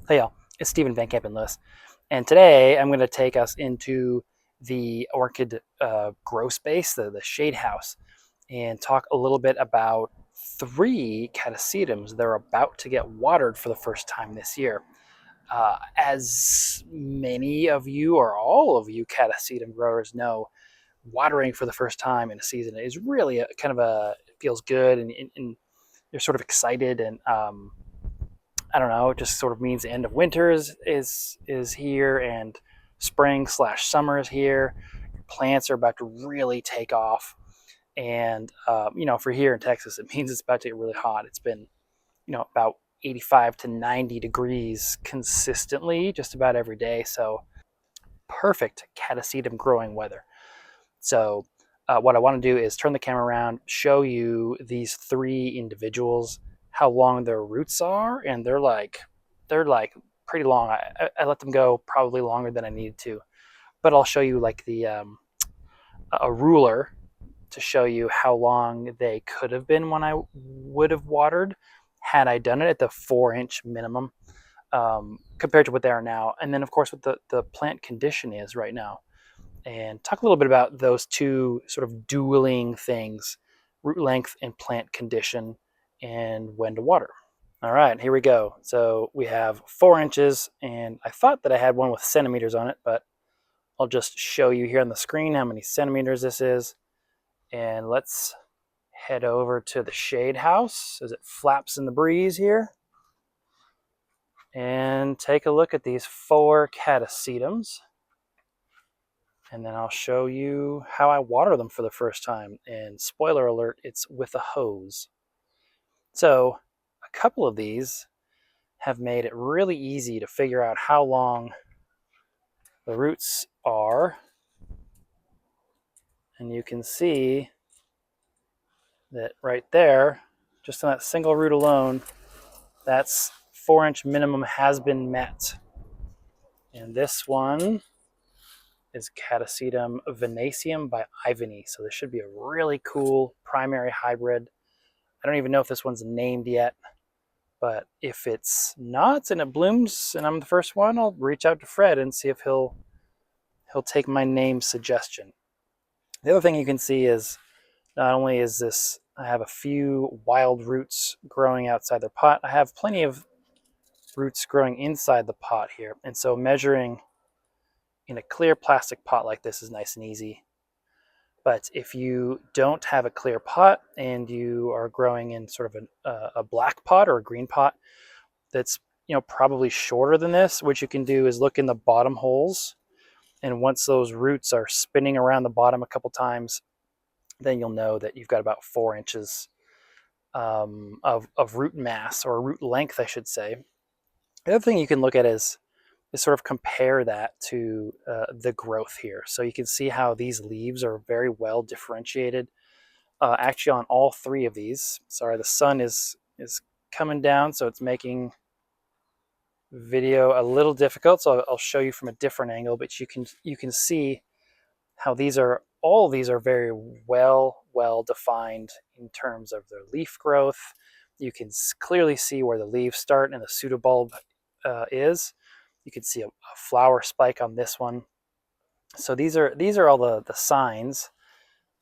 Hey y'all, it's Stephen Van Kampen-Lewis, and today I'm going to take us into the orchid grow space, the shade house, and talk a little bit about three catasetums that are about to get watered for the first time this year. As many of you or all of you catasetum growers know, watering for the first time in a season is really it feels good, and you're sort of excited, and I don't know, it just sort of means the end of winter is here, and spring/summer is here. Your plants are about to really take off, and for here in Texas, it means it's about to get really hot. It's been about 85 to 90 degrees consistently, just about every day. So perfect catasetum growing weather. So what I want to do is turn the camera around, show you these three individuals, how long their roots are, and they're like pretty long. I let them go probably longer than I needed to, but I'll show you like a ruler to show you how long they could have been when I would have watered had I done it at the 4-inch minimum, compared to what they are now, and then of course what the plant condition is right now, and talk a little bit about those two sort of dueling things: root length and plant condition, and when to water. All right, here we go. So we have 4 inches, and I thought that I had one with centimeters on it, but I'll just show you here on the screen how many centimeters this is. And let's head over to the shade house as it flaps in the breeze here, and take a look at these 4 catasetums. And then I'll show you how I water them for the first time. And spoiler alert, it's with a hose. So a couple of these have made it really easy to figure out how long the roots are. And you can see that right there, just on that single root alone, that's 4-inch minimum has been met. And this one is Catasetum vinaceum by Ivany. So this should be a really cool primary hybrid. I don't even know if this one's named yet, but if it's not and it blooms and I'm the first one, I'll reach out to Fred and see if he'll take my name suggestion. The other thing you can see is not only is this, I have a few wild roots growing outside the pot, I have plenty of roots growing inside the pot here. And so measuring in a clear plastic pot like this is nice and easy. But if you don't have a clear pot and you are growing in sort of a black pot or a green pot that's probably shorter than this, what you can do is look in the bottom holes, and once those roots are spinning around the bottom a couple times, then you'll know that you've got about 4 inches of root mass, or root length, I should say. The other thing you can look at is sort of compare that to the growth here. So you can see how these leaves are very well differentiated. Actually, on all 3 of these. Sorry, the sun is coming down, so it's making video a little difficult. So I'll show you from a different angle, but you can see how all of these are very well defined in terms of their leaf growth. You can clearly see where the leaves start and the pseudobulb is. You can see a flower spike on this one. So these are all the signs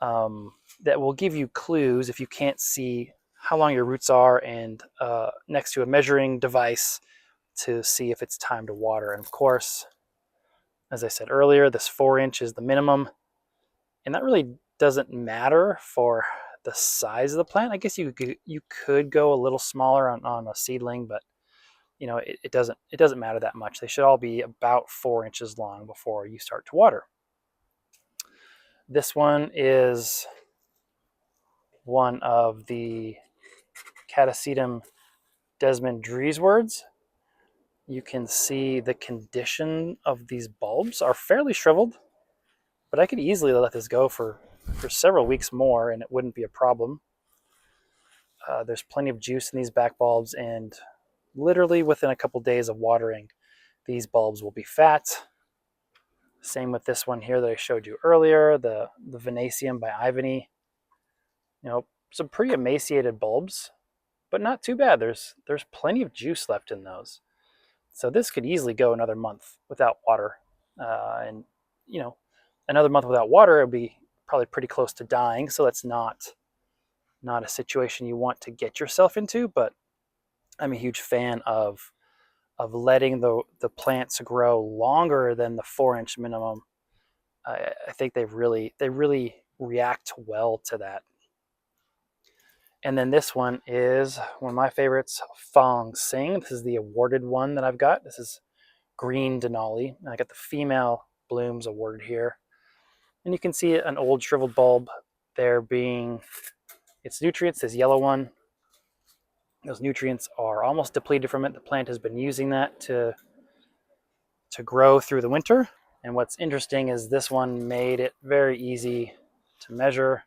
that will give you clues if you can't see how long your roots are, and next to a measuring device to see if it's time to water. And of course, as I said earlier, this 4-inch is the minimum, and that really doesn't matter for the size of the plant. I guess you could go a little smaller on a seedling, but it doesn't matter that much. They should all be about 4 inches long before you start to water. This one is one of the Catasetum Desmond Dreeswords. You can see the condition of these bulbs are fairly shriveled, but I could easily let this go for several weeks more and it wouldn't be a problem. There's plenty of juice in these back bulbs, and literally within a couple days of watering, these bulbs will be fat. Same with this one here that I showed you earlier, the vinaceum by Ivany. Some pretty emaciated bulbs, but not too bad. There's plenty of juice left in those. So this could easily go another month without water. And, you know, another month without water, it would be probably pretty close to dying. So that's not a situation you want to get yourself into. But I'm a huge fan of letting the plants grow longer than the 4-inch minimum. I think they really react well to that. And then this one is one of my favorites, Fong Sing. This is the awarded one that I've got. This is green Denali. I got the female blooms awarded here. And you can see an old shriveled bulb there being its nutrients, this yellow one. Those nutrients are almost depleted from it. The plant has been using that to grow through the winter. And what's interesting is this one made it very easy to measure.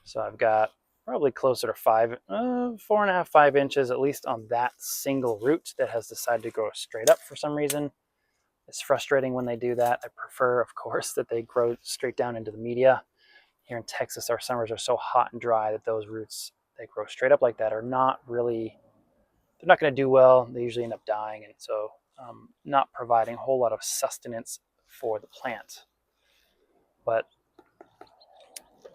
So I've got probably closer to 4.5, 5 inches, at least on that single root that has decided to grow straight up for some reason. It's frustrating when they do that. I prefer, of course, that they grow straight down into the media. Here in Texas, our summers are so hot and dry that those roots, they grow straight up like that, are not really, they're not going to do well. They usually end up dying, and so not providing a whole lot of sustenance for the plant. But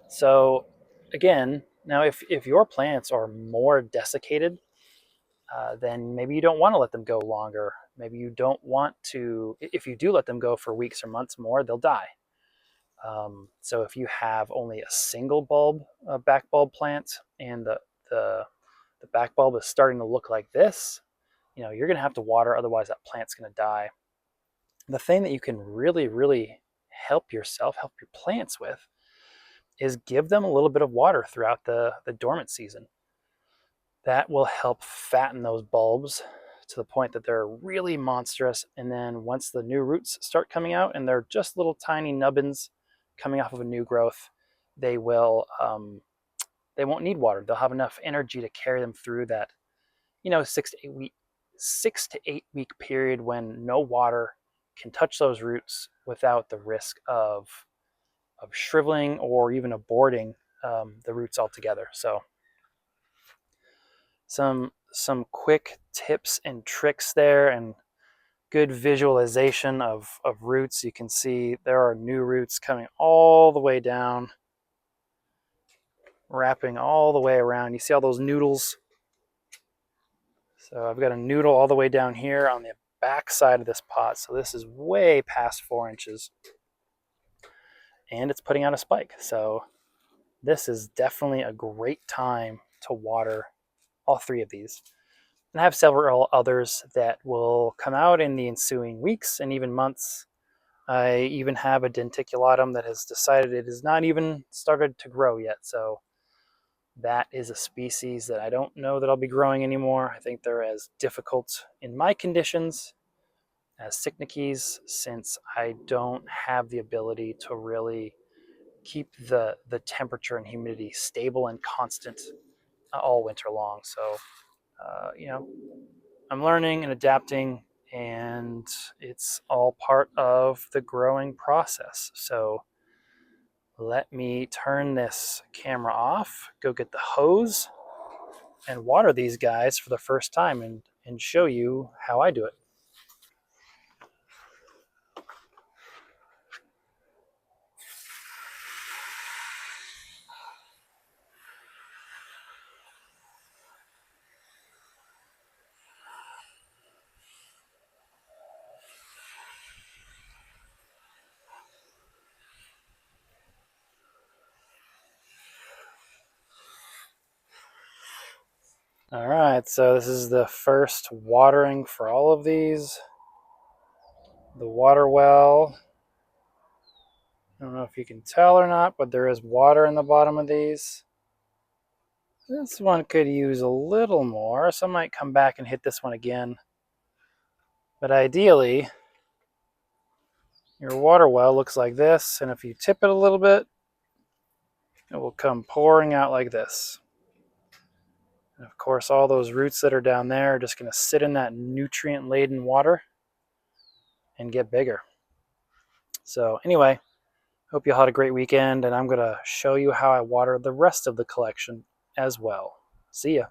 so again, now if your plants are more desiccated, then maybe you don't want to let them go longer. Maybe you don't want to, if you do let them go for weeks or months more, they'll die. So if you have only a single bulb, back bulb plant, and the back bulb is starting to look like this, you're going to have to water, otherwise that plant's going to die. The thing that you can really help your plants with, is give them a little bit of water throughout the dormant season. That will help fatten those bulbs to the point that they're really monstrous. And then once the new roots start coming out and they're just little tiny nubbins coming off of a new growth, they won't need water. They'll have enough energy to carry them through that 6 to 8 week period when no water can touch those roots without the risk of shriveling or even aborting the roots altogether. So some quick tips and tricks there, and good visualization of roots. You can see there are new roots coming all the way down, wrapping all the way around. You see all those noodles? So I've got a noodle all the way down here on the back side of this pot. So this is way past 4 inches. And it's putting out a spike. So this is definitely a great time to water all 3 of these. And I have several others that will come out in the ensuing weeks and even months. I even have a denticulatum that has decided it has not even started to grow yet. So that is a species that I don't know that I'll be growing anymore. I think they're as difficult in my conditions as Cycnices, since I don't have the ability to really keep the temperature and humidity stable and constant all winter long. So, I'm learning and adapting, and it's all part of the growing process. So let me turn this camera off, go get the hose, and water these guys for the first time and show you how I do it. All right, so this is the first watering for all of these. The water well. I don't know if you can tell or not, but there is water in the bottom of these. This one could use a little more, so I might come back and hit this one again. But ideally, your water well looks like this, and if you tip it a little bit, it will come pouring out like this. And of course, all those roots that are down there are just going to sit in that nutrient-laden water and get bigger. So anyway, hope you all had a great weekend, and I'm going to show you how I water the rest of the collection as well. See ya.